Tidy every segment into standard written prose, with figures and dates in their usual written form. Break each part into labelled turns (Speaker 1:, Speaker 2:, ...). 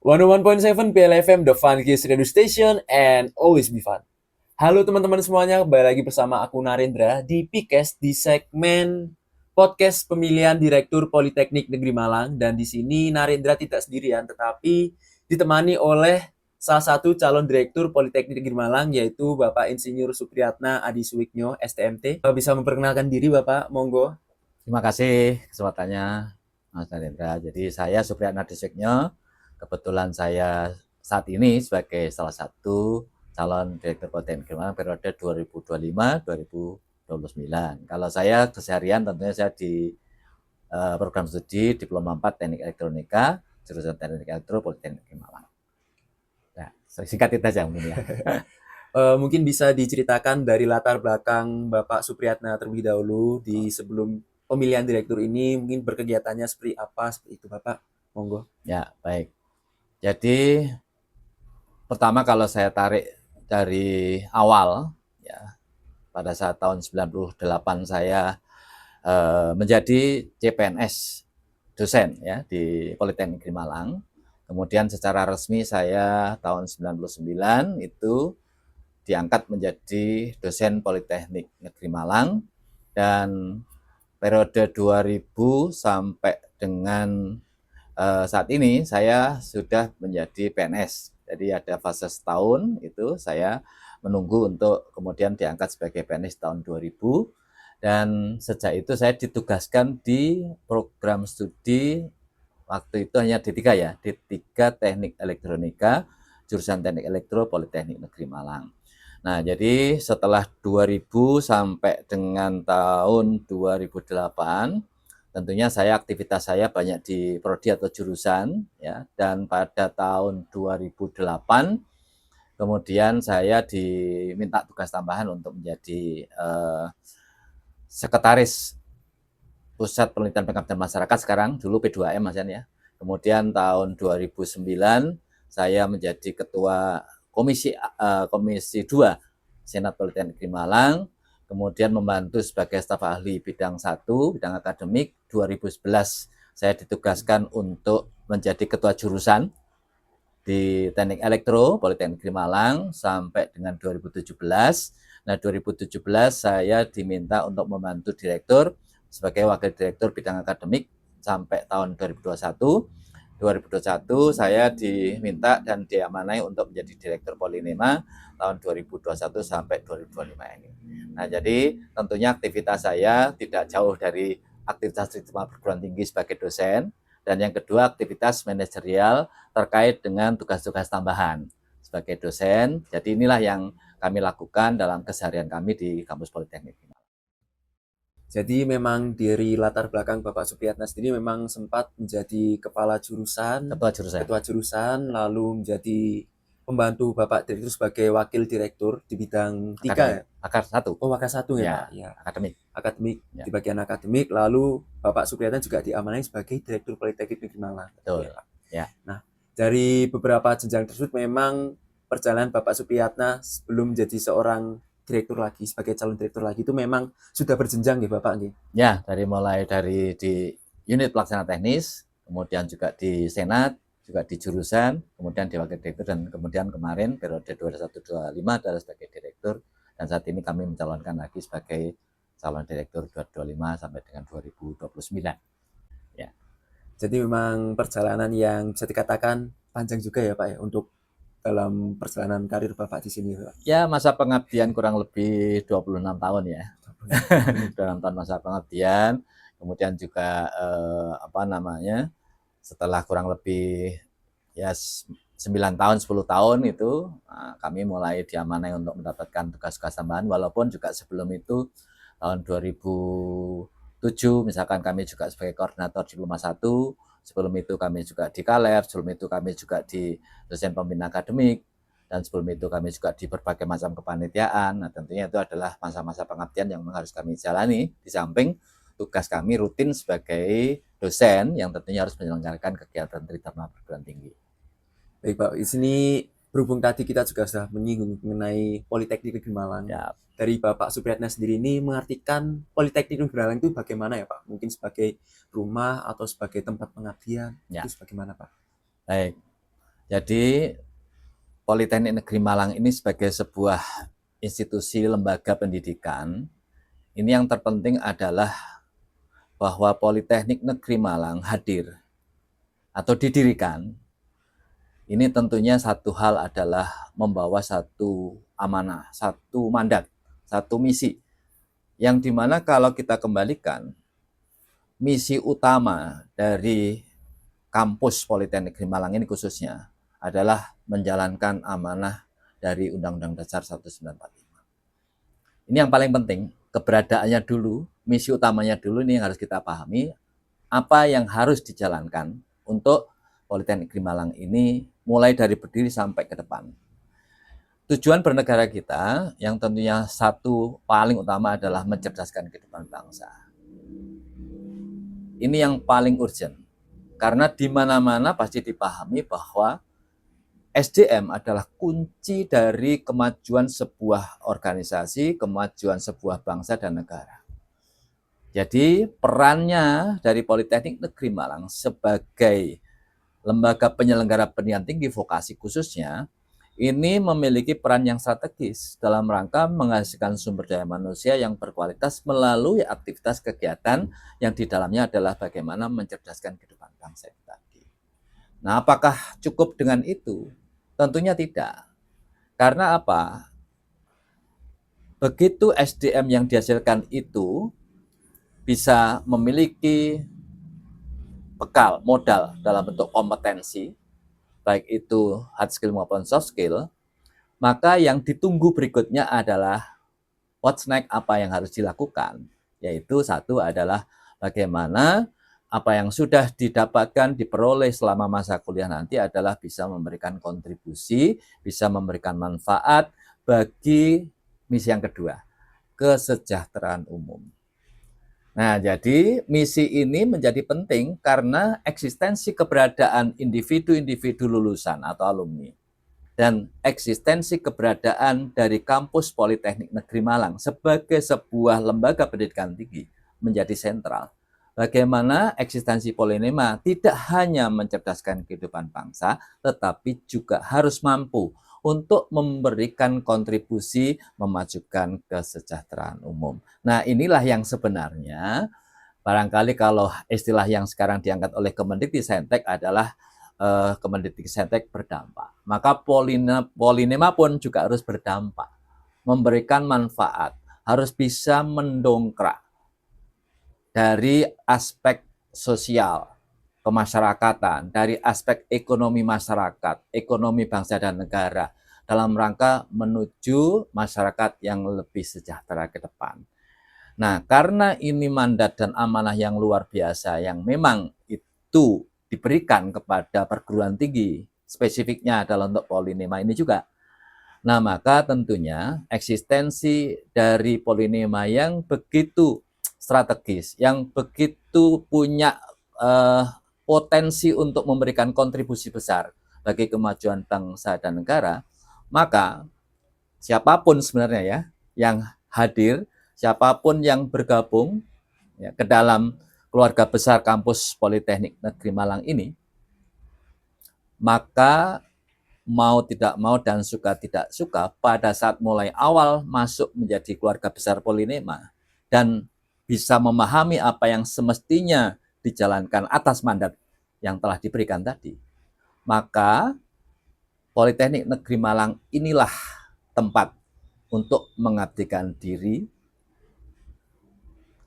Speaker 1: 101.7 PLFM, The Fun Kids Radio Station, and always be fun. Halo teman-teman semuanya, kembali lagi bersama aku Narendra di PIKES di segmen podcast pemilihan Direktur Politeknik Negeri Malang. Dan di sini Narendra tidak sendirian, tetapi ditemani oleh salah satu calon Direktur Politeknik Negeri Malang, yaitu Bapak Insinyur Supriyatna Adi Suwiknyo, STMT. Bisa memperkenalkan diri Bapak, monggo.
Speaker 2: Terima kasih kesempatannya, Mas Narendra. Jadi saya Supriyatna Diseknyo, kebetulan saya saat ini sebagai salah satu calon Direktur Politeknik Malang periode 2025-2029. Kalau saya keseharian tentunya saya di program studi Diploma 4 Teknik Elektronika, jurusan Teknik Elektro Politeknik Malang. Nah, singkat itu saja mungkin ya.
Speaker 1: Mungkin bisa diceritakan dari latar belakang Bapak Supriyatna terlebih dahulu di sebelum pemilihan direktur ini, mungkin berkegiatannya seperti apa, seperti itu Bapak, monggo.
Speaker 2: Ya, baik. Jadi pertama kalau saya tarik dari awal, ya pada saat tahun 98 saya menjadi CPNS dosen ya di Politeknik Negeri Malang. Kemudian secara resmi saya tahun 99 itu diangkat menjadi dosen Politeknik Negeri Malang, dan periode 2000 sampai dengan saat ini saya sudah menjadi PNS. Jadi ada fase setahun itu saya menunggu untuk kemudian diangkat sebagai PNS tahun 2000, dan sejak itu saya ditugaskan di program studi waktu itu hanya D3 ya, D3 Teknik Elektronika, jurusan Teknik Elektro Politeknik Negeri Malang. Nah, jadi setelah 2000 sampai dengan tahun 2008, tentunya aktivitas saya banyak di prodi atau jurusan ya, dan pada tahun 2008 kemudian saya diminta tugas tambahan untuk menjadi sekretaris Pusat Penelitian Pengabdian Masyarakat, sekarang dulu P2M Mas Yan ya. Kemudian tahun 2009 saya menjadi ketua komisi 2 Senat Politeknik Negeri Malang, kemudian membantu sebagai staf ahli bidang 1, bidang akademik. 2011 saya ditugaskan untuk menjadi ketua jurusan di Teknik Elektro Politeknik Negeri Malang sampai dengan 2017. Nah, 2017 saya diminta untuk membantu direktur sebagai wakil direktur bidang akademik sampai tahun 2021. 2021 saya diminta dan diamanai untuk menjadi direktur Polinema tahun 2021 sampai 2025 ini. Nah, jadi tentunya aktivitas saya tidak jauh dari aktivitas di perguruan tinggi sebagai dosen, dan yang kedua aktivitas manajerial terkait dengan tugas-tugas tambahan sebagai dosen. Jadi inilah yang kami lakukan dalam keseharian kami di kampus Politeknik.
Speaker 1: Jadi memang dari latar belakang Bapak Supriyatna sendiri memang sempat menjadi ketua jurusan, lalu menjadi pembantu Bapak Direktur sebagai wakil direktur di bidang 3 ya?
Speaker 2: Akar 1.
Speaker 1: Oh, wakil 1 ya,
Speaker 2: Ya,
Speaker 1: Pak? Ya,
Speaker 2: akademik.
Speaker 1: akademik,
Speaker 2: Ya.
Speaker 1: di bagian akademik, lalu Bapak Supriyatna juga diamanai sebagai Direktur Politeknik Negeri Malang.
Speaker 2: Betul.
Speaker 1: Ya, Pak.
Speaker 2: Ya.
Speaker 1: Nah, dari beberapa jenjang tersebut memang perjalanan Bapak Supriyatna sebelum menjadi seorang direktur lagi, sebagai calon direktur lagi itu memang sudah berjenjang ya Bapak nggih?
Speaker 2: Ya, mulai dari di unit pelaksana teknis, kemudian juga di senat, juga di jurusan, kemudian di wakil direktur, dan kemudian kemarin periode 2125 adalah sebagai direktur, dan saat ini kami mencalonkan lagi sebagai calon direktur 2025 sampai dengan 2029. Ya.
Speaker 1: Jadi memang perjalanan yang bisa dikatakan panjang juga ya Pak ya untuk dalam perjalanan karir Bapak di sini Pak.
Speaker 2: Ya, masa pengabdian kurang lebih 26 tahun ya. 26 tahun masa pengabdian. Kemudian juga setelah kurang lebih ya 9 tahun, 10 tahun itu kami mulai diamanai untuk mendapatkan tugas-tugas tambahan, walaupun juga sebelum itu tahun 2007 misalkan kami juga sebagai koordinator Diploma 1, sebelum itu kami juga di Kalef, sebelum itu kami juga di dosen pembina akademik, dan sebelum itu kami juga di berbagai macam kepanitiaan. Nah, tentunya itu adalah masa-masa pengabdian yang harus kami jalani di samping tugas kami rutin sebagai dosen yang tentunya harus menyelenggarakan kegiatan Tridharma perguruan tinggi.
Speaker 1: Baik Pak, di sini berhubung tadi kita juga sudah menyinggung mengenai Politeknik Negeri Malang.
Speaker 2: Ya.
Speaker 1: Dari Bapak Supriyatna sendiri ini mengartikan Politeknik Negeri Malang itu bagaimana ya Pak? Mungkin sebagai rumah atau sebagai tempat pengabdian,
Speaker 2: Ya.
Speaker 1: itu bagaimana Pak?
Speaker 2: Baik. Jadi Politeknik Negeri Malang ini sebagai sebuah institusi lembaga pendidikan, ini yang terpenting adalah bahwa Politeknik Negeri Malang hadir atau didirikan. Ini tentunya satu hal adalah membawa satu amanah, satu mandat, satu misi. Yang dimana kalau kita kembalikan, misi utama dari kampus Politeknik Negeri Malang ini khususnya adalah menjalankan amanah dari Undang-Undang Dasar 1945. Ini yang paling penting, keberadaannya dulu, misi utamanya dulu ini yang harus kita pahami, apa yang harus dijalankan untuk Politeknik Negeri Malang ini mulai dari berdiri sampai ke depan. Tujuan bernegara kita yang tentunya satu paling utama adalah mencerdaskan kehidupan bangsa. Ini yang paling urgent. Karena di mana-mana pasti dipahami bahwa SDM adalah kunci dari kemajuan sebuah organisasi, kemajuan sebuah bangsa dan negara. Jadi perannya dari Politeknik Negeri Malang sebagai lembaga penyelenggara pendidikan tinggi vokasi khususnya, ini memiliki peran yang strategis dalam rangka menghasilkan sumber daya manusia yang berkualitas melalui aktivitas kegiatan yang di dalamnya adalah bagaimana mencerdaskan kehidupan bangsa itu tadi. Nah, apakah cukup dengan itu? Tentunya tidak. Karena apa? Begitu SDM yang dihasilkan itu bisa memiliki bekal, modal dalam bentuk kompetensi, baik itu hard skill maupun soft skill, maka yang ditunggu berikutnya adalah what's next, apa yang harus dilakukan. Yaitu satu adalah bagaimana apa yang sudah didapatkan, diperoleh selama masa kuliah nanti adalah bisa memberikan kontribusi, bisa memberikan manfaat bagi misi yang kedua, kesejahteraan umum. Nah, jadi misi ini menjadi penting karena eksistensi keberadaan individu-individu lulusan atau alumni dan eksistensi keberadaan dari kampus Politeknik Negeri Malang sebagai sebuah lembaga pendidikan tinggi menjadi sentral. Bagaimana eksistensi Polinema tidak hanya mencerdaskan kehidupan bangsa, tetapi juga harus mampu untuk memberikan kontribusi memajukan kesejahteraan umum. Nah, inilah yang sebenarnya barangkali kalau istilah yang sekarang diangkat oleh Kemendikbudristek adalah Kemendikbudristek berdampak. Maka Polinema pun juga harus berdampak, memberikan manfaat, harus bisa mendongkrak dari aspek sosial, kemasyarakatan, dari aspek ekonomi masyarakat, ekonomi bangsa dan negara, dalam rangka menuju masyarakat yang lebih sejahtera ke depan. Nah, karena ini mandat dan amanah yang luar biasa, yang memang itu diberikan kepada perguruan tinggi, spesifiknya adalah untuk Polinema ini juga. Nah, maka tentunya eksistensi dari Polinema yang begitu strategis, yang begitu punya potensi untuk memberikan kontribusi besar bagi kemajuan bangsa dan negara, maka siapapun sebenarnya ya yang hadir, siapapun yang bergabung ya, ke dalam keluarga besar kampus Politeknik Negeri Malang ini, maka mau tidak mau dan suka tidak suka pada saat mulai awal masuk menjadi keluarga besar Polinema dan bisa memahami apa yang semestinya dijalankan atas mandat yang telah diberikan tadi, maka Politeknik Negeri Malang inilah tempat untuk mengabdikan diri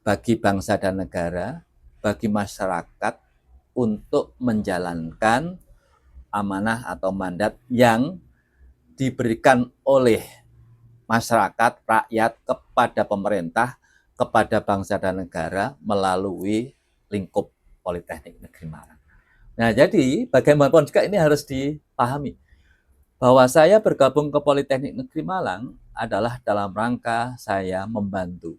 Speaker 2: bagi bangsa dan negara, bagi masyarakat untuk menjalankan amanah atau mandat yang diberikan oleh masyarakat, rakyat kepada pemerintah, kepada bangsa dan negara melalui lingkup Politeknik Negeri Malang. Nah, jadi bagaimanapun juga ini harus dipahami bahwa saya bergabung ke Politeknik Negeri Malang adalah dalam rangka saya membantu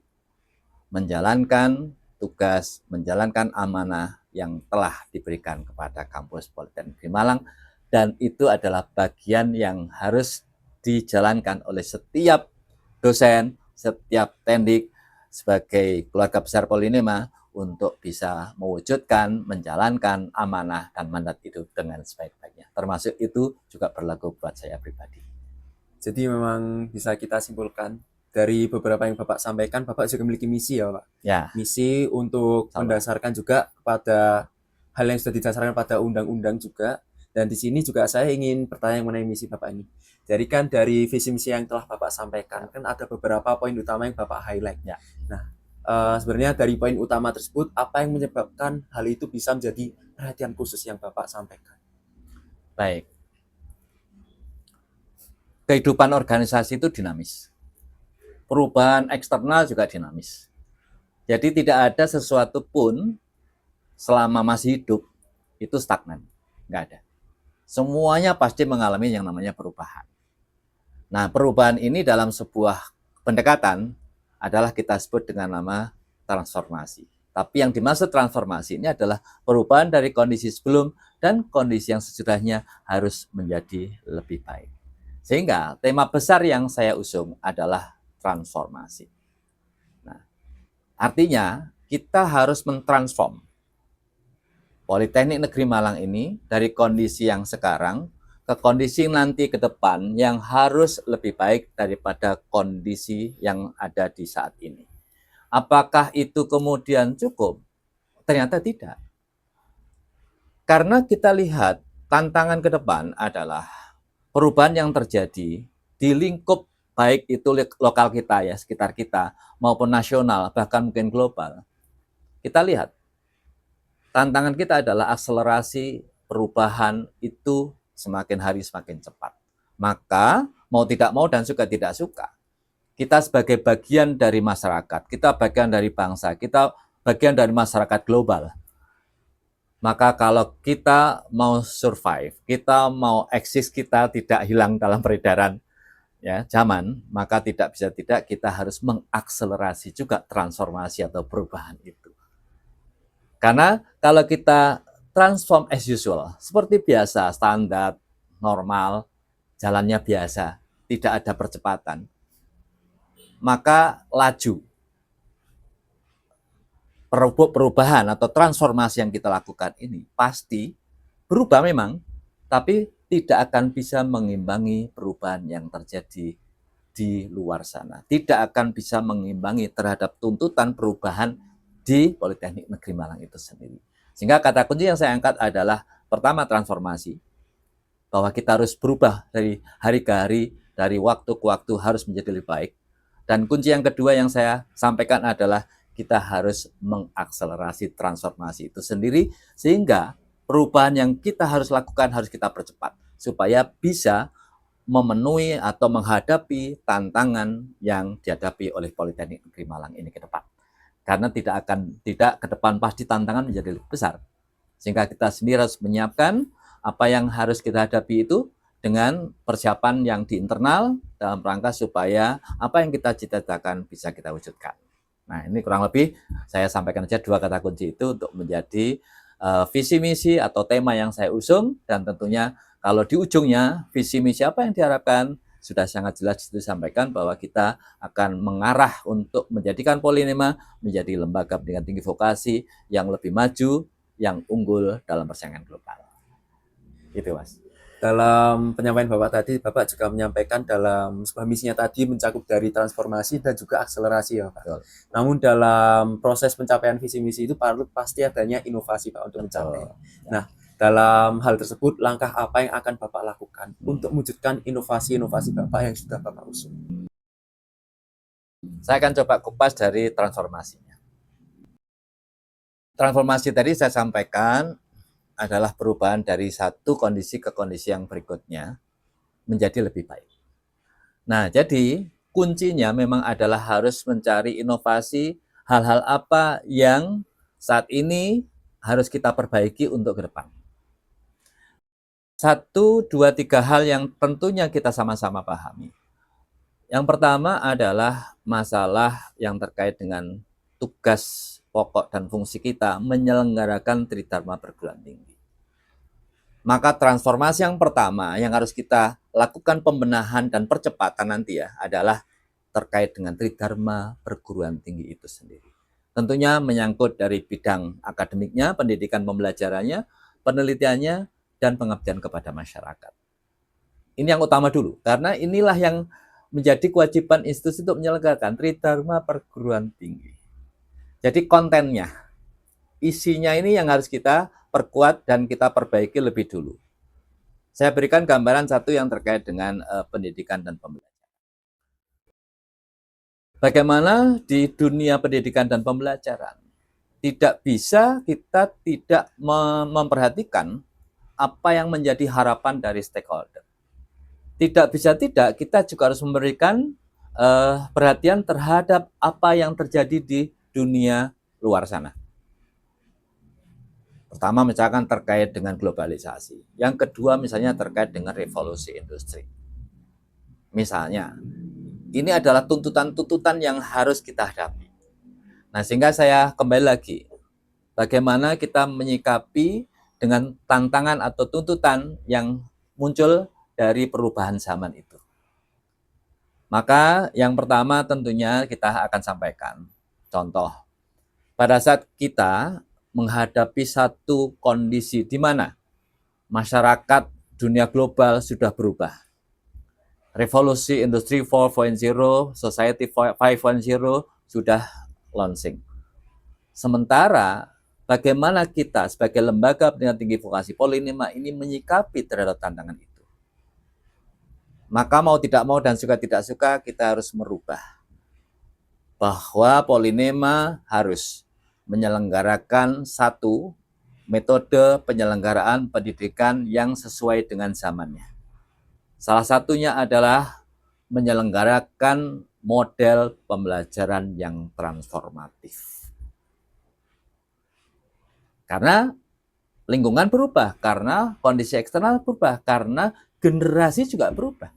Speaker 2: menjalankan tugas, menjalankan amanah yang telah diberikan kepada kampus Politeknik Negeri Malang, dan itu adalah bagian yang harus dijalankan oleh setiap dosen, setiap tendik sebagai keluarga besar Polinema untuk bisa mewujudkan, menjalankan amanah dan mandat itu dengan sebaik-baiknya. termasuk itu juga berlaku buat saya pribadi.
Speaker 1: Jadi memang bisa kita simpulkan dari beberapa yang Bapak sampaikan, Bapak juga memiliki misi ya Pak.
Speaker 2: Ya,
Speaker 1: Misi untuk
Speaker 2: salah.
Speaker 1: mendasarkan juga pada hal yang sudah didasarkan pada undang-undang juga. Dan di sini juga saya ingin bertanya mengenai misi Bapak ini. Jadi kan dari visi misi yang telah Bapak sampaikan, kan ada beberapa poin utama yang Bapak highlight.
Speaker 2: Ya.
Speaker 1: Nah, sebenarnya dari poin utama tersebut, apa yang menyebabkan hal itu bisa menjadi perhatian khusus yang Bapak sampaikan?
Speaker 2: Baik. Kehidupan organisasi itu dinamis. Perubahan eksternal juga dinamis. Jadi tidak ada sesuatu pun selama masih hidup itu stagnan. Nggak ada. Semuanya pasti mengalami yang namanya perubahan. Nah, perubahan ini dalam sebuah pendekatan adalah kita sebut dengan nama transformasi. Tapi yang dimaksud transformasi ini adalah perubahan dari kondisi sebelum dan kondisi yang sesudahnya harus menjadi lebih baik. Sehingga tema besar yang saya usung adalah transformasi. Nah, artinya kita harus mentransform Politeknik Negeri Malang ini dari kondisi yang sekarang ke kondisi nanti ke depan yang harus lebih baik daripada kondisi yang ada di saat ini. Apakah itu kemudian cukup? Ternyata tidak. Karena kita lihat tantangan ke depan adalah perubahan yang terjadi di lingkup baik itu lokal kita ya, sekitar kita, maupun nasional, bahkan mungkin global. Kita lihat, tantangan kita adalah akselerasi perubahan itu semakin hari semakin cepat. Maka mau tidak mau dan suka tidak suka, kita sebagai bagian dari masyarakat, kita bagian dari bangsa, kita bagian dari masyarakat global. Maka kalau kita mau survive, kita mau eksis, kita tidak hilang dalam peredaran ya zaman, maka tidak bisa tidak kita harus mengakselerasi juga transformasi atau perubahan itu. Karena kalau kita transform as usual, seperti biasa, standar, normal, jalannya biasa, tidak ada percepatan, maka laju perubahan atau transformasi yang kita lakukan ini pasti berubah memang, tapi tidak akan bisa mengimbangi perubahan yang terjadi di luar sana. Tidak akan bisa mengimbangi terhadap tuntutan perubahan di Politeknik Negeri Malang itu sendiri. Sehingga kata kunci yang saya angkat adalah pertama transformasi, bahwa kita harus berubah dari hari ke hari, dari waktu ke waktu harus menjadi lebih baik. Dan kunci yang kedua yang saya sampaikan adalah kita harus mengakselerasi transformasi itu sendiri, sehingga perubahan yang kita harus lakukan harus kita percepat, supaya bisa memenuhi atau menghadapi tantangan yang dihadapi oleh Politeknik Negeri Malang ini ke depan. Karena tidak ke depan pasti tantangan menjadi lebih besar. Sehingga kita sendiri harus menyiapkan apa yang harus kita hadapi itu dengan persiapan yang di internal dalam rangka supaya apa yang kita cita-citakan bisa kita wujudkan. Nah, ini kurang lebih saya sampaikan saja dua kata kunci itu untuk menjadi visi misi atau tema yang saya usung, dan tentunya kalau di ujungnya visi misi apa yang diharapkan sudah sangat jelas disampaikan bahwa kita akan mengarah untuk menjadikan Polinema menjadi lembaga pendidikan tinggi vokasi yang lebih maju, yang unggul dalam persaingan global. Itu Mas.
Speaker 1: Dalam penyampaian Bapak tadi, Bapak juga menyampaikan dalam sebuah misinya tadi mencakup dari transformasi dan juga akselerasi ya Pak.
Speaker 2: Betul.
Speaker 1: Namun dalam proses pencapaian visi misi itu pasti adanya inovasi Pak untuk mencapai.
Speaker 2: Ya.
Speaker 1: Nah, dalam hal tersebut langkah apa yang akan Bapak lakukan untuk mewujudkan inovasi-inovasi Bapak yang sudah Bapak usung?
Speaker 2: Saya akan coba kupas dari transformasinya. Transformasi tadi saya sampaikan adalah perubahan dari satu kondisi ke kondisi yang berikutnya menjadi lebih baik. Nah, jadi kuncinya memang adalah harus mencari inovasi, hal-hal apa yang saat ini harus kita perbaiki untuk ke depan. 1, 2, 3 hal yang tentunya kita sama-sama pahami. Yang pertama adalah masalah yang terkait dengan tugas pokok dan fungsi kita menyelenggarakan Tridharma perguruan tinggi. Maka transformasi yang pertama yang harus kita lakukan pembenahan dan percepatan nanti ya adalah terkait dengan Tridharma perguruan tinggi itu sendiri. Tentunya menyangkut dari bidang akademiknya, pendidikan pembelajarannya, penelitiannya, dan pengabdian kepada masyarakat. Ini yang utama dulu, karena inilah yang menjadi kewajiban institusi untuk menyelenggarakan Tridharma Perguruan Tinggi. Jadi kontennya, isinya ini yang harus kita perkuat dan kita perbaiki lebih dulu. Saya berikan gambaran satu yang terkait dengan pendidikan dan pembelajaran. Bagaimana di dunia pendidikan dan pembelajaran, tidak bisa kita tidak memperhatikan apa yang menjadi harapan dari stakeholder. Tidak bisa tidak, kita juga harus memberikan perhatian terhadap apa yang terjadi di dunia luar sana. Pertama, misalkan terkait dengan globalisasi. Yang kedua, misalnya terkait dengan revolusi industri. Misalnya, ini adalah tuntutan-tuntutan yang harus kita hadapi. Nah, sehingga saya kembali lagi, bagaimana kita menyikapi dengan tantangan atau tuntutan yang muncul dari perubahan zaman itu. Maka yang pertama tentunya kita akan sampaikan contoh. Pada saat kita menghadapi satu kondisi di mana masyarakat dunia global sudah berubah. Revolusi Industri 4.0, Society 5.0 sudah launching. Sementara bagaimana kita sebagai lembaga pendidikan tinggi vokasi Polinema ini menyikapi terhadap tantangan itu. Maka mau tidak mau dan suka tidak suka kita harus merubah. Bahwa Polinema harus menyelenggarakan satu metode penyelenggaraan pendidikan yang sesuai dengan zamannya. Salah satunya adalah menyelenggarakan model pembelajaran yang transformatif. Karena lingkungan berubah, karena kondisi eksternal berubah, karena generasi juga berubah.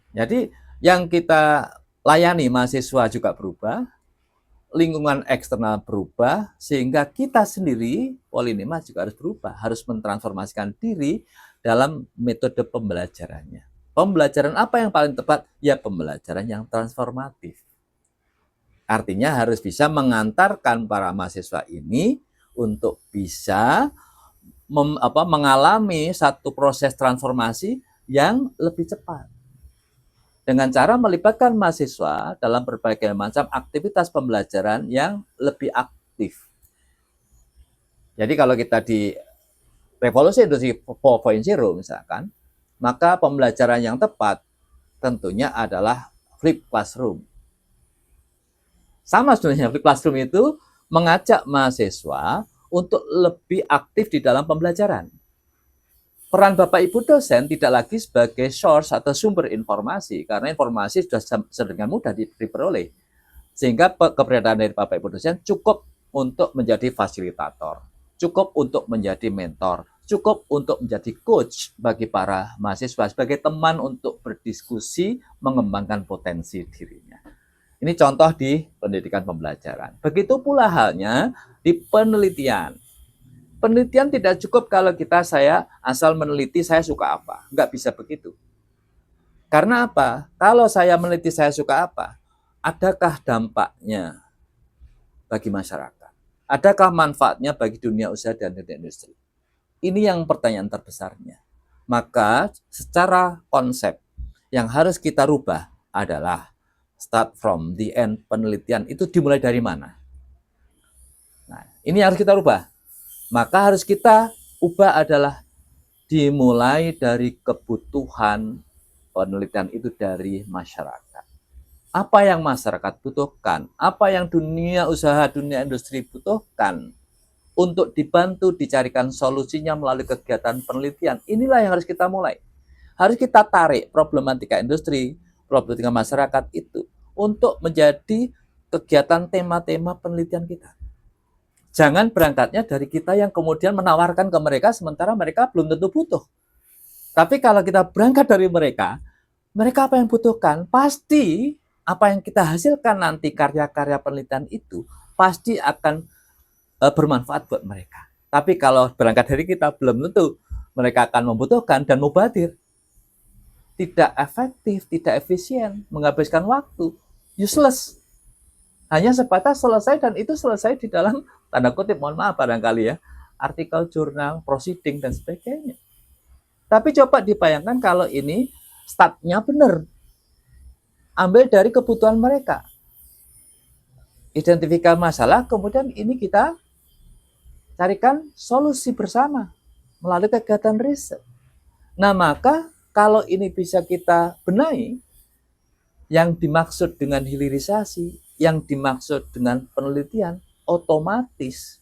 Speaker 2: Jadi yang kita layani mahasiswa juga berubah, lingkungan eksternal berubah, sehingga kita sendiri, Polinema juga harus berubah, harus mentransformasikan diri dalam metode pembelajarannya. Pembelajaran apa yang paling tepat? Ya pembelajaran yang transformatif. Artinya harus bisa mengantarkan para mahasiswa ini untuk bisa mengalami satu proses transformasi yang lebih cepat. Dengan cara melibatkan mahasiswa dalam berbagai macam aktivitas pembelajaran yang lebih aktif. Jadi kalau kita di revolusi industri 4.0 misalkan, maka pembelajaran yang tepat tentunya adalah flip classroom. Sama sebenarnya flip classroom itu mengajak mahasiswa untuk lebih aktif di dalam pembelajaran. Peran Bapak Ibu dosen tidak lagi sebagai source atau sumber informasi, karena informasi sudah sedemikian mudah diperoleh. Sehingga keberadaan dari Bapak Ibu dosen cukup untuk menjadi fasilitator, cukup untuk menjadi mentor, cukup untuk menjadi coach bagi para mahasiswa, sebagai teman untuk berdiskusi, mengembangkan potensi dirinya. Ini contoh di pendidikan pembelajaran. Begitu pula halnya di penelitian. Penelitian tidak cukup kalau saya asal meneliti saya suka apa. Nggak bisa begitu. Karena apa? Kalau saya meneliti saya suka apa, adakah dampaknya bagi masyarakat? Adakah manfaatnya bagi dunia usaha dan dunia industri? Ini yang pertanyaan terbesarnya. Maka secara konsep yang harus kita rubah adalah start from the end. Penelitian itu dimulai dari mana? Nah, ini harus kita rubah. Maka harus kita ubah adalah dimulai dari kebutuhan penelitian itu dari masyarakat. Apa yang masyarakat butuhkan? Apa yang dunia usaha, dunia industri butuhkan? Untuk dibantu dicarikan solusinya melalui kegiatan penelitian. Inilah yang harus kita mulai. Harus kita tarik problematika industri, problematika masyarakat itu untuk menjadi kegiatan tema-tema penelitian kita. Jangan berangkatnya dari kita yang kemudian menawarkan ke mereka sementara mereka belum tentu butuh. Tapi kalau kita berangkat dari mereka apa yang butuhkan? Pasti apa yang kita hasilkan nanti karya-karya penelitian itu pasti akan bermanfaat buat mereka. Tapi kalau berangkat dari kita belum tentu mereka akan membutuhkan dan mubadir. Tidak efektif, tidak efisien, menghabiskan waktu, useless. Hanya sebatas selesai dan itu selesai di dalam tanda kutip, mohon maaf barangkali ya, artikel jurnal, proceeding, dan sebagainya. Tapi coba dibayangkan kalau ini statnya benar. Ambil dari kebutuhan mereka. Identifikasi masalah, kemudian ini kita carikan solusi bersama melalui kegiatan riset. Nah, maka kalau ini bisa kita benahi, yang dimaksud dengan hilirisasi, yang dimaksud dengan penelitian, otomatis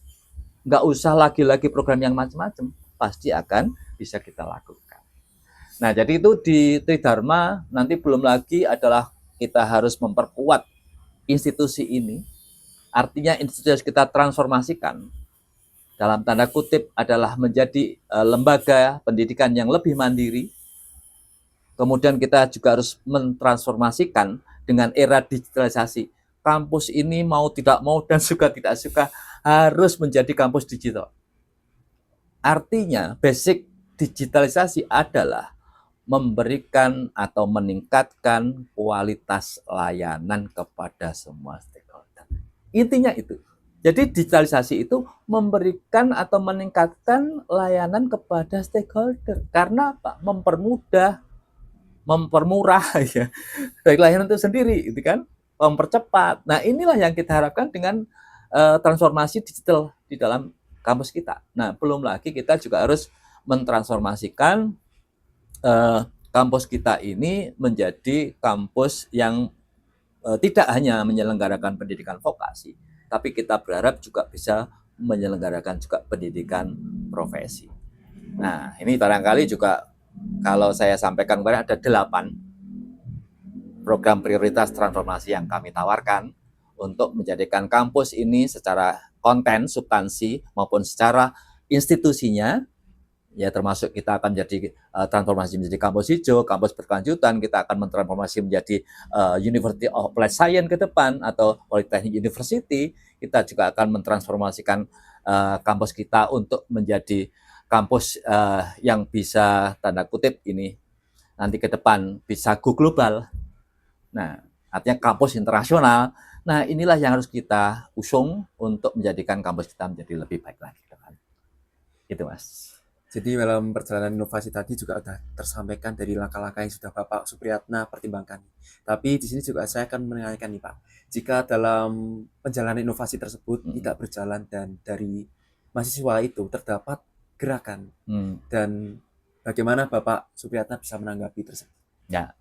Speaker 2: nggak usah lagi-lagi program yang macam-macam, pasti akan bisa kita lakukan. Nah, jadi itu di Tridharma, nanti belum lagi adalah kita harus memperkuat institusi ini, artinya institusi harus kita transformasikan, dalam tanda kutip adalah menjadi lembaga pendidikan yang lebih mandiri. Kemudian kita juga harus mentransformasikan dengan era digitalisasi. Kampus ini mau tidak mau dan suka tidak suka harus menjadi kampus digital. Artinya basic digitalisasi adalah memberikan atau meningkatkan kualitas layanan kepada semua stakeholder. Intinya itu. Jadi digitalisasi itu memberikan atau meningkatkan layanan kepada stakeholder. Karena apa? Mempermurah ya dari layanan itu sendiri, itu kan, mempercepat. Nah, inilah yang kita harapkan dengan transformasi digital di dalam kampus kita. Nah, belum lagi kita juga harus mentransformasikan kampus kita ini menjadi kampus yang tidak hanya menyelenggarakan pendidikan vokasi, tapi kita berharap juga bisa menyelenggarakan juga pendidikan profesi. Nah, ini barangkali juga kalau saya sampaikan kemarin ada 8 program prioritas transformasi yang kami tawarkan untuk menjadikan kampus ini secara konten, substansi, maupun secara institusinya, ya termasuk kita akan menjadi transformasi menjadi kampus hijau, kampus berkelanjutan, kita akan mentransformasi menjadi University of Applied Science ke depan, atau Polytechnic University. Kita juga akan mentransformasikan kampus kita untuk menjadi kampus yang bisa, tanda kutip ini, nanti ke depan bisa go global. Nah, artinya kampus internasional. Nah, inilah yang harus kita usung untuk menjadikan kampus kita menjadi lebih baik lagi ke depan. Itu, Mas.
Speaker 1: Jadi dalam perjalanan inovasi tadi juga sudah tersampaikan dari langkah-langkah yang sudah Bapak Supriyatna pertimbangkan. Tapi di sini juga saya akan menanyakan nih Pak, jika dalam perjalanan inovasi tersebut tidak berjalan dan dari mahasiswa itu terdapat gerakan, dan bagaimana Bapak Supriyatna bisa menanggapi tersebut?
Speaker 2: Ya,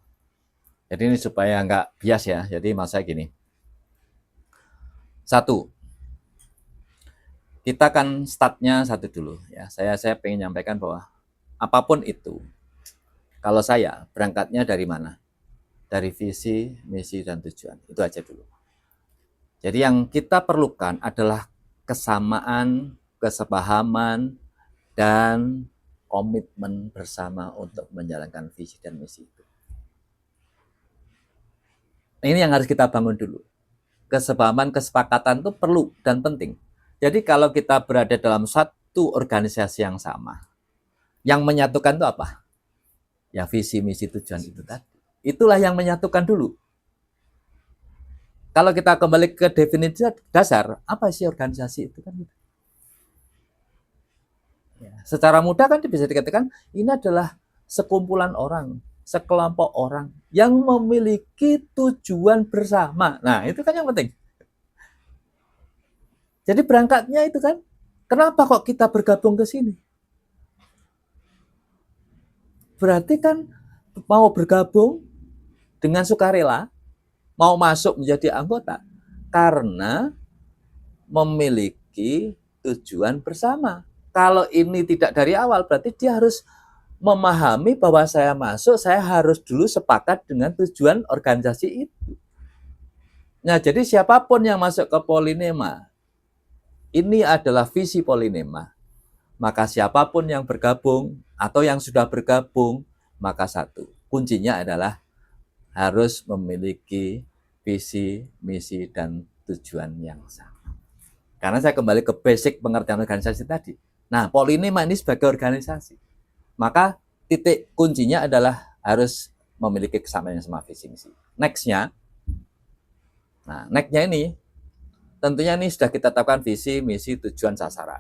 Speaker 2: jadi ini supaya nggak bias ya, jadi maksud saya gini. 1, kita kan startnya satu dulu ya. Saya pengen nyampaikan bahwa apapun itu, kalau saya berangkatnya dari mana? Dari visi, misi, dan tujuan. Itu aja dulu. Jadi yang kita perlukan adalah kesamaan, kesepahaman, dan komitmen bersama untuk menjalankan visi dan misi itu. Ini yang harus kita bangun dulu. Kesepahaman, kesepakatan itu perlu dan penting. Jadi kalau kita berada dalam satu organisasi yang sama, yang menyatukan itu apa? Ya visi, misi, tujuan itu tadi. Itulah yang menyatukan dulu. Kalau kita kembali ke definisi dasar, apa sih organisasi itu kan? Ya, secara mudah kan bisa dikatakan ini adalah sekumpulan orang, sekelompok orang yang memiliki tujuan bersama. Nah, itu kan yang penting. Jadi berangkatnya itu kan, kenapa kok kita bergabung ke sini? Berarti kan mau bergabung dengan sukarela, mau masuk menjadi anggota, karena memiliki tujuan bersama. Kalau ini tidak dari awal, berarti dia harus memahami bahwa saya masuk, saya harus dulu sepakat dengan tujuan organisasi itu. Nah, jadi siapapun yang masuk ke Polinema, ini adalah visi Polinema. Maka siapapun yang bergabung atau yang sudah bergabung, maka satu, kuncinya adalah harus memiliki visi, misi, dan tujuan yang sama. Karena saya kembali ke basic pengertian organisasi tadi. Nah, Polinema ini sebagai organisasi, maka titik kuncinya adalah harus memiliki kesamaan sama visi misi. Next-nya ini tentunya ini sudah kita tetapkan visi, misi, tujuan, sasaran.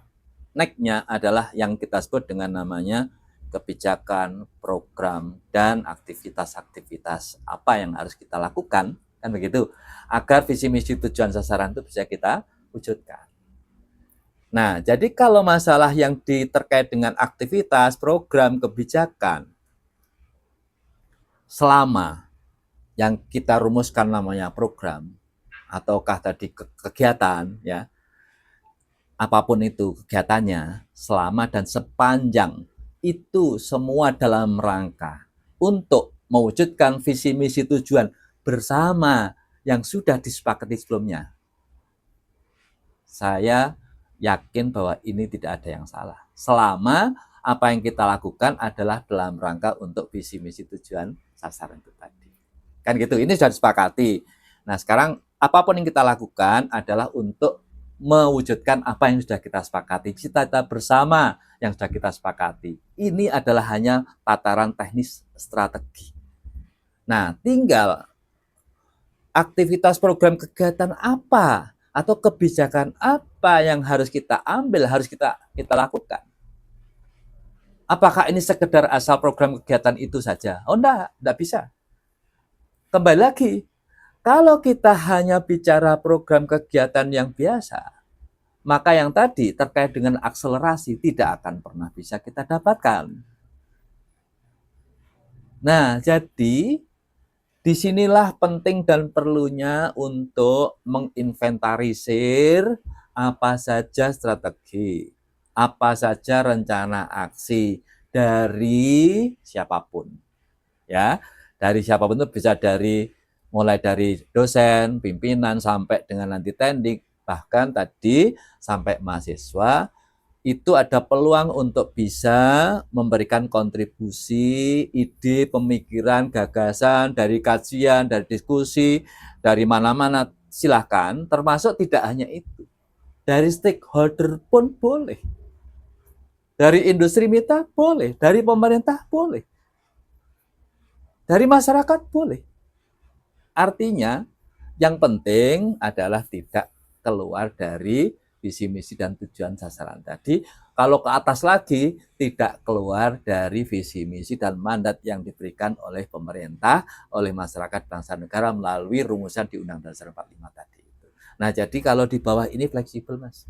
Speaker 2: next-nya adalah yang kita sebut dengan namanya kebijakan, program, dan aktivitas-aktivitas apa yang harus kita lakukan, kan begitu, agar visi misi tujuan sasaran itu bisa kita wujudkan. Nah, jadi kalau masalah yang terkait dengan aktivitas, program, kebijakan, selama yang kita rumuskan namanya program, ataukah tadi kegiatan, ya, apapun itu kegiatannya, selama dan sepanjang itu semua dalam rangka untuk mewujudkan visi misi tujuan bersama yang sudah disepakati sebelumnya, saya yakin bahwa ini tidak ada yang salah. Selama apa yang kita lakukan adalah dalam rangka untuk visi misi tujuan sasaran itu tadi. Kan gitu, ini sudah disepakati. Nah, sekarang apapun yang kita lakukan adalah untuk mewujudkan apa yang sudah kita sepakati, cita-cita bersama yang sudah kita sepakati. Ini adalah hanya tataran teknis strategi. Nah, tinggal aktivitas program kegiatan apa atau kebijakan apa yang harus kita ambil, harus kita lakukan. Apakah ini sekedar asal program kegiatan itu saja? Oh, enggak bisa. Kembali lagi, kalau kita hanya bicara program kegiatan yang biasa, maka yang tadi terkait dengan akselerasi tidak akan pernah bisa kita dapatkan. Nah, jadi disinilah penting dan perlunya untuk menginventarisir apa saja strategi, apa saja rencana aksi dari siapapun. Ya, dari siapapun itu bisa mulai dari dosen, pimpinan, sampai dengan nanti teknik, bahkan tadi sampai mahasiswa, itu ada peluang untuk bisa memberikan kontribusi, ide, pemikiran, gagasan, dari kajian, dari diskusi, dari mana-mana, silahkan, termasuk tidak hanya itu. Dari stakeholder pun boleh. Dari industri mitra boleh, dari pemerintah boleh. Dari masyarakat boleh. Artinya, yang penting adalah tidak keluar dari visi misi dan tujuan sasaran tadi. Kalau ke atas lagi, tidak keluar dari visi misi dan mandat yang diberikan oleh pemerintah, oleh masyarakat bangsa negara melalui rumusan di Undang-Undang Dasar 45 tadi. Nah, jadi kalau di bawah ini fleksibel, Mas.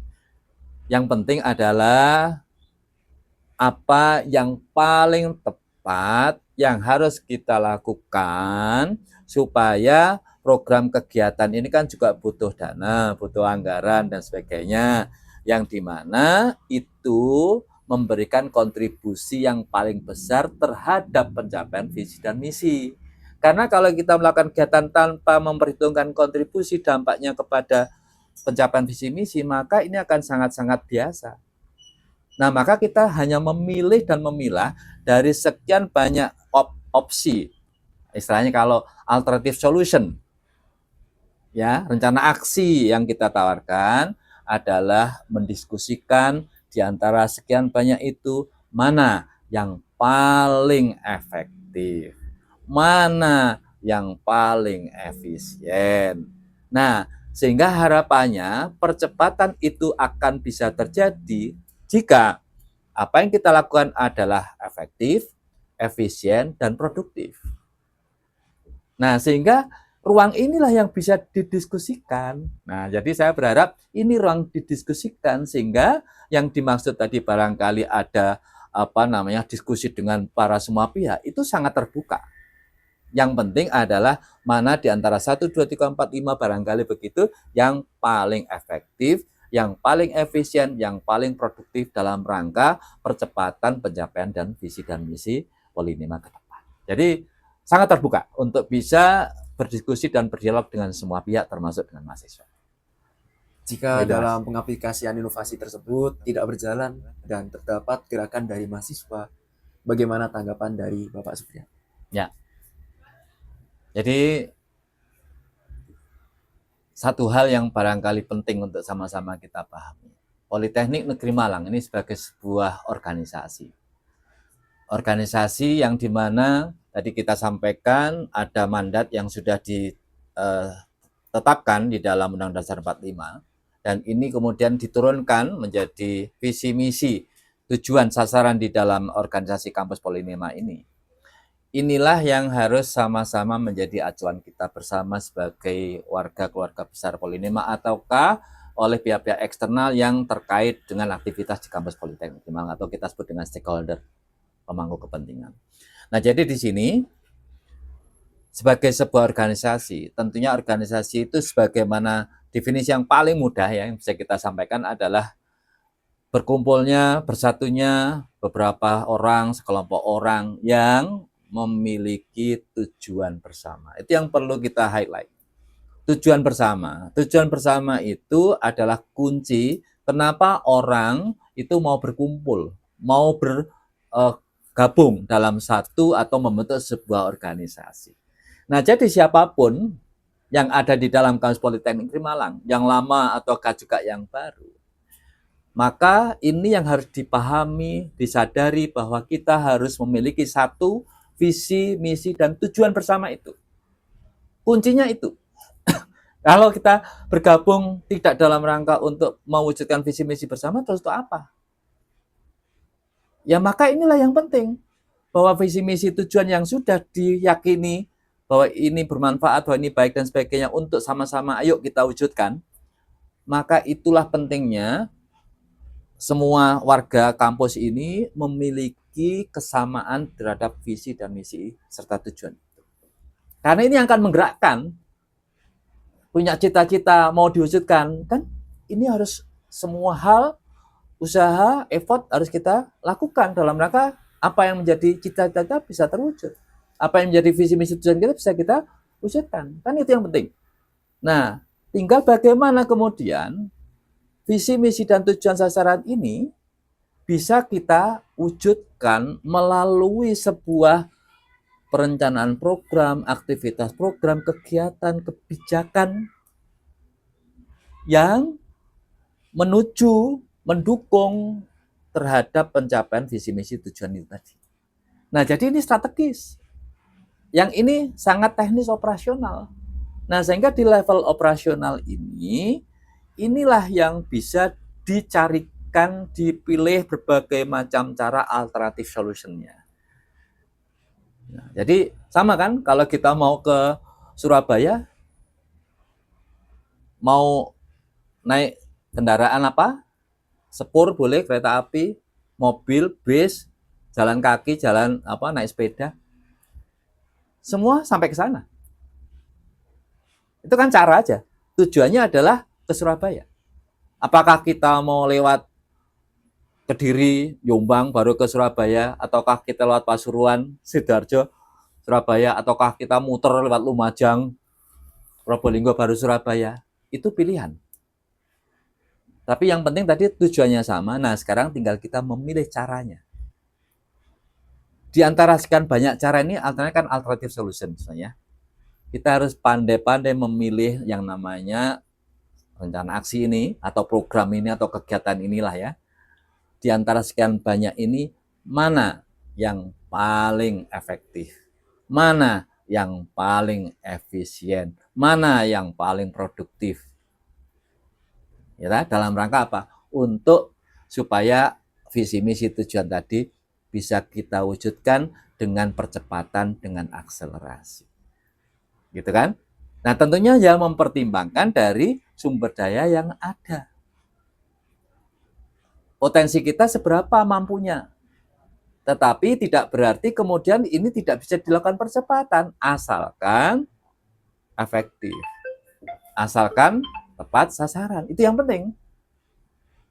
Speaker 2: Yang penting adalah apa yang paling tepat yang harus kita lakukan supaya program kegiatan ini kan juga butuh dana, butuh anggaran dan sebagainya, yang dimana itu memberikan kontribusi yang paling besar terhadap pencapaian visi dan misi. Karena kalau kita melakukan kegiatan tanpa memperhitungkan kontribusi dampaknya kepada pencapaian visi misi, maka ini akan sangat-sangat biasa. Nah, maka kita hanya memilih dan memilah dari sekian banyak opsi. Istilahnya kalau alternative solution, ya, rencana aksi yang kita tawarkan adalah mendiskusikan di antara sekian banyak itu mana yang paling efektif, mana yang paling efisien. Nah, sehingga harapannya percepatan itu akan bisa terjadi jika apa yang kita lakukan adalah efektif, efisien, dan produktif. Nah, sehingga ruang inilah yang bisa didiskusikan. Nah, jadi saya berharap ini ruang didiskusikan sehingga yang dimaksud tadi barangkali ada diskusi dengan para semua pihak itu sangat terbuka. Yang penting adalah mana di antara 1, 2, 3, 4, 5 barangkali begitu yang paling efektif, yang paling efisien, yang paling produktif dalam rangka percepatan pencapaian dan visi dan misi Polinema ke depan. Jadi sangat terbuka untuk bisa berdiskusi dan berdialog dengan semua pihak termasuk dengan mahasiswa.
Speaker 1: Jika dalam pengaplikasian inovasi tersebut tidak berjalan dan terdapat gerakan dari mahasiswa, bagaimana tanggapan dari Bapak Supriyan?
Speaker 2: Ya. Jadi satu hal yang barangkali penting untuk sama-sama kita pahami. Politeknik Negeri Malang ini sebagai sebuah organisasi. Organisasi yang dimana tadi kita sampaikan ada mandat yang sudah ditetapkan di dalam Undang-Undang Dasar 45 dan ini kemudian diturunkan menjadi visi misi tujuan sasaran di dalam organisasi kampus Polinema ini. Inilah yang harus sama-sama menjadi acuan kita bersama sebagai warga keluarga besar Polinema ataukah oleh pihak-pihak eksternal yang terkait dengan aktivitas di kampus Politeknik di Malang atau kita sebut dengan stakeholder pemangku kepentingan. Nah, jadi di sini sebagai sebuah organisasi, tentunya organisasi itu sebagaimana definisi yang paling mudah ya, yang bisa kita sampaikan adalah berkumpulnya, bersatunya beberapa orang, sekelompok orang yang memiliki tujuan bersama. Itu yang perlu kita highlight. Tujuan bersama. Tujuan bersama itu adalah kunci kenapa orang itu mau berkumpul, mau bergabung dalam satu atau membentuk sebuah organisasi. Nah, jadi siapapun yang ada di dalam kampus Politeknik Negeri Malang, yang lama ataukah juga yang baru, maka ini yang harus dipahami, disadari bahwa kita harus memiliki satu visi, misi, dan tujuan bersama itu. Kuncinya itu. Kalau kita bergabung tidak dalam rangka untuk mewujudkan visi, misi bersama, terus itu apa? Ya maka inilah yang penting. Bahwa visi, misi, tujuan yang sudah diyakini bahwa ini bermanfaat, bahwa ini baik dan sebagainya untuk sama-sama ayo kita wujudkan, maka itulah pentingnya semua warga kampus ini memiliki kesamaan terhadap visi dan misi serta tujuan. Karena ini akan menggerakkan, punya cita-cita mau diwujudkan, kan ini harus semua hal, usaha, effort harus kita lakukan dalam rangka apa yang menjadi cita-cita bisa terwujud. Apa yang menjadi visi misi tujuan kita bisa kita wujudkan. Kan itu yang penting. Nah, tinggal bagaimana kemudian visi misi dan tujuan sasaran ini bisa kita wujudkan melalui sebuah perencanaan program, aktivitas program, kegiatan, kebijakan yang menuju, mendukung terhadap pencapaian visi misi tujuan itu tadi. Nah, jadi ini strategis. Yang ini sangat teknis operasional. Nah, sehingga di level operasional ini, inilah yang bisa dicarikan, dipilih berbagai macam cara alternatif solutionnya. Nah, jadi sama kan kalau kita mau ke Surabaya, mau naik kendaraan apa? Sepur boleh, kereta api, mobil, bis, jalan kaki, jalan apa, naik sepeda. Semua sampai ke sana. Itu kan cara aja. Tujuannya adalah ke Surabaya. Apakah kita mau lewat Kediri, Jombang, baru ke Surabaya, ataukah kita lewat Pasuruan, Sidoarjo, Surabaya, ataukah kita muter lewat Lumajang, Probolinggo, baru Surabaya. Itu pilihan. Tapi yang penting tadi tujuannya sama, nah sekarang tinggal kita memilih caranya. Di antara sekian banyak cara ini, kan alternative solution misalnya. Kita harus pandai-pandai memilih yang namanya rencana aksi ini, atau program ini, atau kegiatan inilah ya. Di antara sekian banyak ini, mana yang paling efektif? Mana yang paling efisien? Mana yang paling produktif? Ya, dalam rangka apa? Untuk supaya visi misi tujuan tadi bisa kita wujudkan dengan percepatan, dengan akselerasi. Gitu kan? Nah, tentunya ya mempertimbangkan dari sumber daya yang ada. Potensi kita seberapa mampunya. Tetapi tidak berarti kemudian ini tidak bisa dilakukan percepatan, asalkan efektif. Asalkan tepat sasaran. Itu yang penting.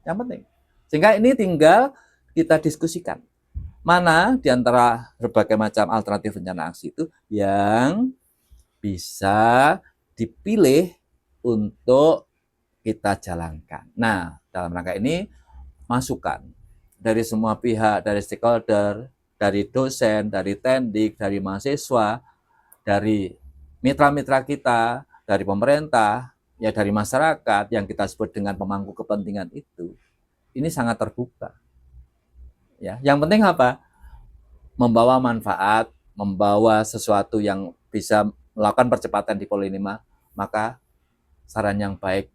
Speaker 2: Yang penting. Sehingga ini tinggal kita diskusikan. Mana di antara berbagai macam alternatif rencana aksi itu yang bisa dipilih untuk kita jalankan. Nah, dalam rangka ini masukan dari semua pihak, dari stakeholder, dari dosen, dari tendik, dari mahasiswa, dari mitra-mitra kita, dari pemerintah, ya dari masyarakat yang kita sebut dengan pemangku kepentingan itu, ini sangat terbuka. Ya, yang penting apa? Membawa manfaat, membawa sesuatu yang bisa melakukan percepatan di Polinema, maka saran yang baik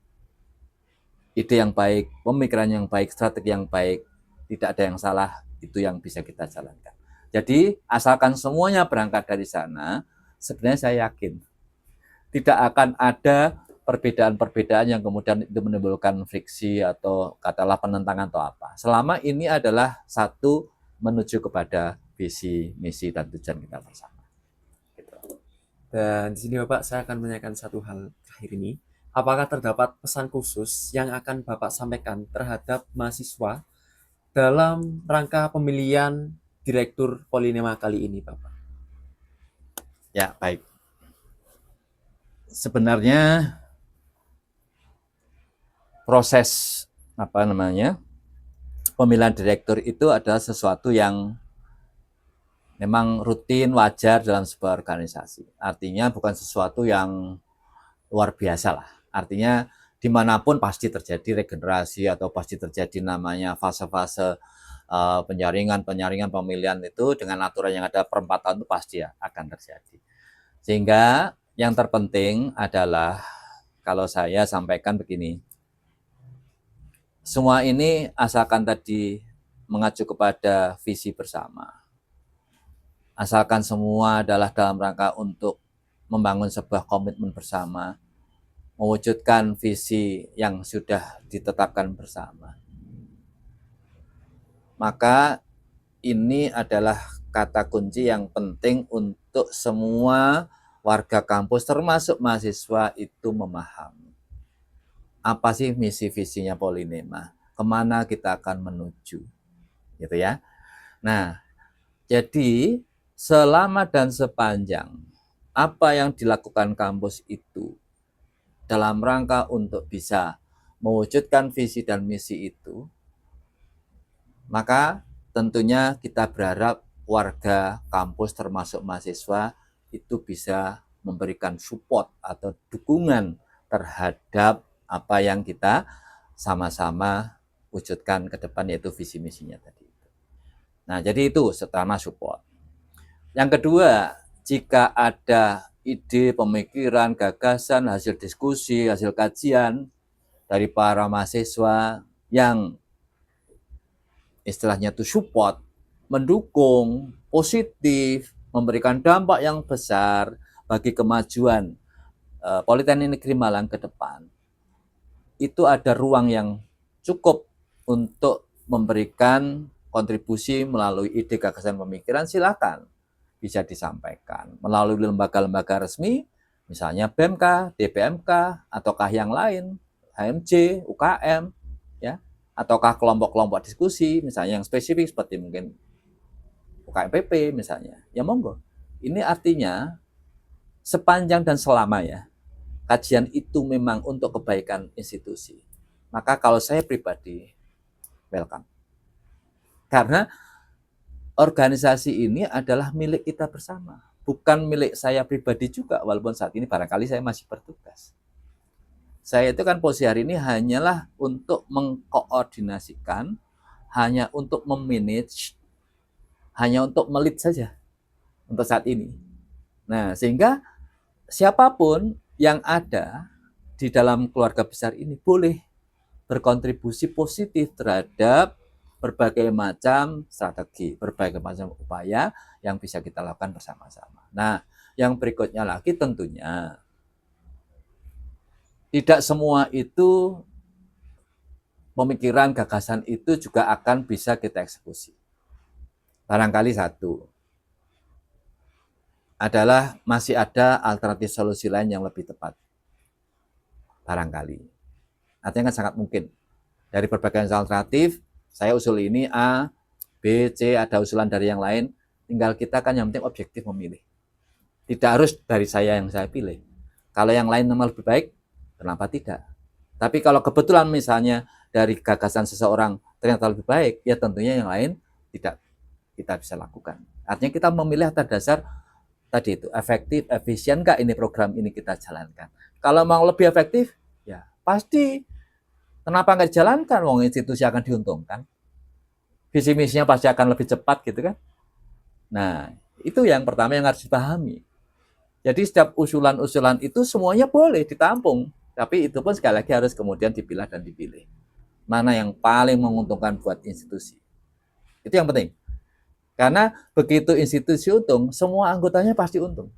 Speaker 2: ide yang baik, pemikiran yang baik, strategi yang baik, tidak ada yang salah, itu yang bisa kita jalankan. Jadi asalkan semuanya berangkat dari sana, sebenarnya saya yakin tidak akan ada perbedaan-perbedaan yang kemudian itu menimbulkan friksi atau katakanlah penentangan atau apa. Selama ini adalah satu menuju kepada visi, misi, dan tujuan kita bersama. Gitu.
Speaker 1: Dan di sini Bapak, saya akan menanyakan satu hal terakhir ini. Apakah terdapat pesan khusus yang akan Bapak sampaikan terhadap mahasiswa dalam rangka pemilihan Direktur Polinema kali ini, Bapak?
Speaker 2: Ya, baik. Sebenarnya proses pemilihan direktur itu adalah sesuatu yang memang rutin, wajar dalam sebuah organisasi. Artinya bukan sesuatu yang luar biasa lah. Artinya dimanapun pasti terjadi regenerasi atau pasti terjadi namanya fase-fase penyaringan pemilihan itu dengan aturan yang ada per 4 tahun itu pasti ya akan terjadi. Sehingga yang terpenting adalah kalau saya sampaikan begini, semua ini asalkan tadi mengacu kepada visi bersama, asalkan semua adalah dalam rangka untuk membangun sebuah komitmen bersama, mewujudkan visi yang sudah ditetapkan bersama, maka ini adalah kata kunci yang penting untuk semua warga kampus termasuk mahasiswa itu memahami apa sih misi visinya Polinema, kemana kita akan menuju, gitu ya. Nah, jadi selama dan sepanjang apa yang dilakukan kampus itu dalam rangka untuk bisa mewujudkan visi dan misi itu, maka tentunya kita berharap warga kampus termasuk mahasiswa itu bisa memberikan support atau dukungan terhadap apa yang kita sama-sama wujudkan ke depan, yaitu visi misinya tadi. Nah, jadi itu pertama support. Yang kedua, jika ada ide, pemikiran, gagasan, hasil diskusi, hasil kajian dari para mahasiswa yang istilahnya itu support, mendukung, positif, memberikan dampak yang besar bagi kemajuan Politeknik Negeri Malang ke depan, itu ada ruang yang cukup untuk memberikan kontribusi melalui ide, gagasan, pemikiran, silakan bisa disampaikan melalui lembaga-lembaga resmi, misalnya BMK, DPMK, ataukah yang lain, HMJ, UKM, ya, ataukah kelompok-kelompok diskusi, misalnya yang spesifik seperti mungkin UKMPP misalnya, ya monggo. Ini artinya sepanjang dan selama ya kajian itu memang untuk kebaikan institusi, maka kalau saya pribadi welcome. Karena organisasi ini adalah milik kita bersama, bukan milik saya pribadi juga, walaupun saat ini barangkali saya masih bertugas. Saya itu kan posisi hari ini hanyalah untuk mengkoordinasikan, hanya untuk memanage, hanya untuk melit saja untuk saat ini. Nah, sehingga siapapun yang ada di dalam keluarga besar ini boleh berkontribusi positif terhadap berbagai macam strategi, berbagai macam upaya yang bisa kita lakukan bersama-sama. Nah, yang berikutnya lagi tentunya tidak semua itu pemikiran, gagasan itu juga akan bisa kita eksekusi. Barangkali satu adalah masih ada alternatif solusi lain yang lebih tepat. Barangkali. Artinya kan sangat mungkin. Dari berbagai alternatif, saya usul ini A, B, C, ada usulan dari yang lain. Tinggal kita kan yang penting objektif memilih. Tidak harus dari saya yang saya pilih. Kalau yang lain memang lebih baik, kenapa tidak? Tapi kalau kebetulan misalnya dari gagasan seseorang ternyata lebih baik, ya tentunya yang lain tidak kita bisa lakukan. Artinya kita memilih atas dasar tadi itu, efektif, efisien nggak ini program ini kita jalankan. Kalau mau lebih efektif, ya pasti kenapa nggak dijalankan? Wong institusi akan diuntungkan. Visi misinya pasti akan lebih cepat gitu kan. Nah, itu yang pertama yang harus dipahami. Jadi setiap usulan-usulan itu semuanya boleh ditampung Tapi itu pun sekali lagi harus kemudian dipilah dan dipilih. Mana yang paling menguntungkan buat institusi. Itu yang penting. Karena begitu institusi untung, semua anggotanya pasti untung.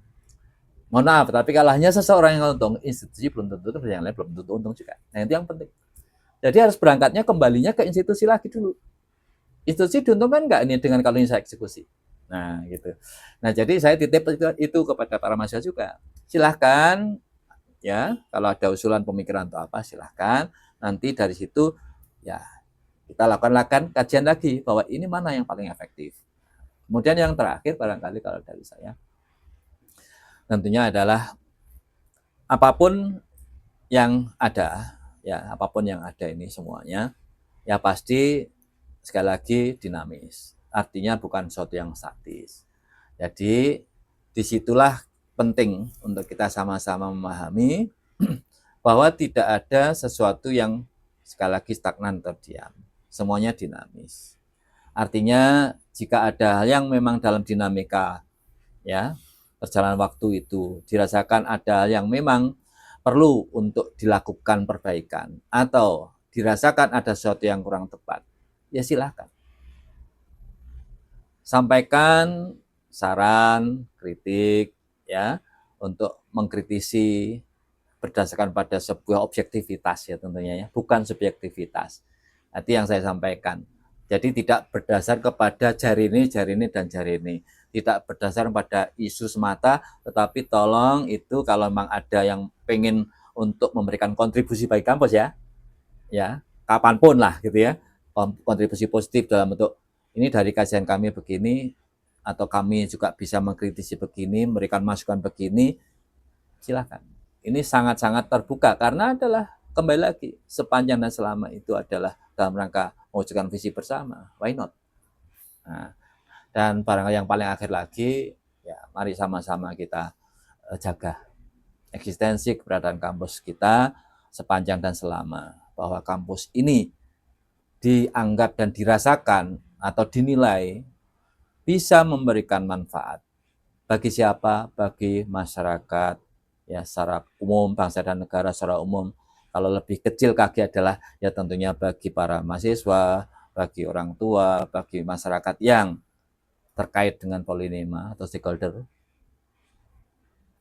Speaker 2: Mohon maaf, tapi kalau hanya seseorang yang untung, institusi belum tentu, yang lain belum tentu untung juga. Nah, itu yang penting. Jadi harus berangkatnya kembalinya ke institusi lagi dulu. Institusi diuntungkan nggak ini dengan kalau ini saya eksekusi? Nah, gitu. Nah, jadi saya titip itu kepada para mahasiswa juga. Silahkan, ya, kalau ada usulan pemikiran atau apa, silahkan. Nanti dari situ, ya, kita lakukan kajian lagi bahwa ini mana yang paling efektif. Kemudian yang terakhir barangkali kalau dari saya, tentunya adalah apapun yang ada, ya apapun yang ada ini semuanya, ya pasti sekali lagi dinamis. Artinya bukan sesuatu yang statis. Jadi disitulah penting untuk kita sama-sama memahami bahwa tidak ada sesuatu yang sekali lagi stagnan atau diam. Semuanya dinamis. Artinya jika ada hal yang memang dalam dinamika, ya perjalanan waktu itu dirasakan ada hal yang memang perlu untuk dilakukan perbaikan atau dirasakan ada sesuatu yang kurang tepat, ya silahkan sampaikan saran, kritik, ya untuk mengkritisi berdasarkan pada sebuah objektivitas ya tentunya ya, bukan subjektivitas. Itu yang saya sampaikan. Jadi tidak berdasar kepada jari ini, dan jari ini. Tidak berdasar pada isu semata, tetapi tolong itu kalau memang ada yang pengen untuk memberikan kontribusi bagi kampus ya, kapanpun lah gitu ya, kontribusi positif dalam bentuk ini dari kajian kami begini, atau kami juga bisa mengkritisi begini, memberikan masukan begini, silakan. Ini sangat-sangat terbuka karena adalah kembali lagi sepanjang dan selama itu adalah dalam rangka mewujudkan visi bersama, why not? Nah, dan barangkali yang paling akhir lagi, ya mari sama-sama kita jaga eksistensi keberadaan kampus kita sepanjang dan selama, bahwa kampus ini dianggap dan dirasakan atau dinilai bisa memberikan manfaat bagi siapa? Bagi masyarakat ya secara umum, bangsa dan negara secara umum. Kalau lebih kecil kaki adalah ya tentunya bagi para mahasiswa, bagi orang tua, bagi masyarakat yang terkait dengan Pollinema atau stakeholder.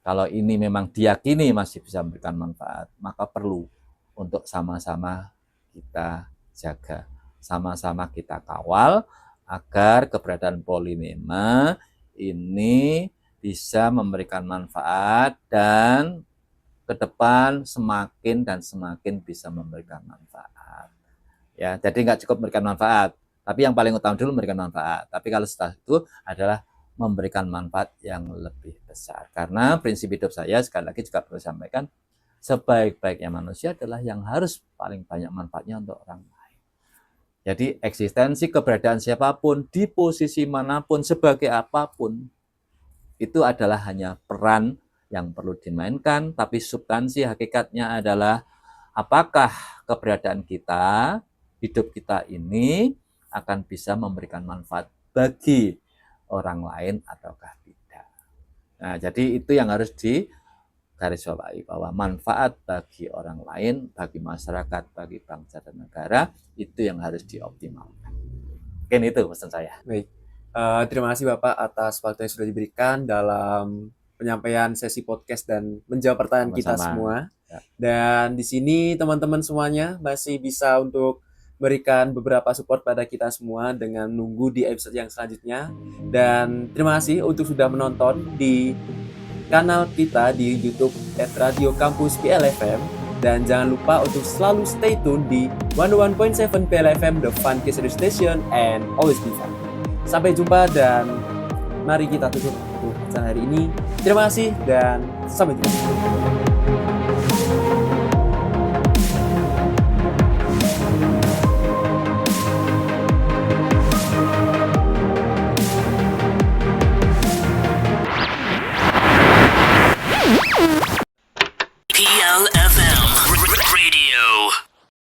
Speaker 2: Kalau ini memang diyakini masih bisa memberikan manfaat, maka perlu untuk sama-sama kita jaga, sama-sama kita kawal agar keberadaan Pollinema ini bisa memberikan manfaat dan ke depan semakin dan semakin bisa memberikan manfaat. Ya, jadi nggak cukup memberikan manfaat, tapi yang paling utama dulu memberikan manfaat. Tapi kalau setelah itu adalah memberikan manfaat yang lebih besar. Karena prinsip hidup saya sekali lagi juga perlu sampaikan, sebaik-baiknya manusia adalah yang harus paling banyak manfaatnya untuk orang lain. Jadi eksistensi keberadaan siapapun di posisi manapun sebagai apapun itu adalah hanya peran yang perlu dimainkan, tapi substansi hakikatnya adalah apakah keberadaan kita, hidup kita ini akan bisa memberikan manfaat bagi orang lain ataukah tidak. Nah, jadi itu yang harus digarisbawahi, bahwa manfaat bagi orang lain, bagi masyarakat, bagi bangsa dan negara, itu yang harus dioptimalkan. Mungkin itu pesan saya.
Speaker 1: Baik. Terima kasih Bapak atas waktu yang sudah diberikan dalam penyampaian sesi podcast dan menjawab pertanyaan kita semua.
Speaker 2: Ya.
Speaker 1: Dan di sini teman-teman semuanya masih bisa untuk berikan beberapa support pada kita semua dengan nunggu di episode yang selanjutnya. Dan terima kasih untuk sudah menonton di kanal kita di YouTube @Radio Kampus PLFM. Dan jangan lupa untuk selalu stay tune di 101.7 PLFM, The Fun Case Radio Station, and always be fun. Sampai jumpa dan mari kita tutup untuk acara hari ini. Terima kasih dan sampai jumpa.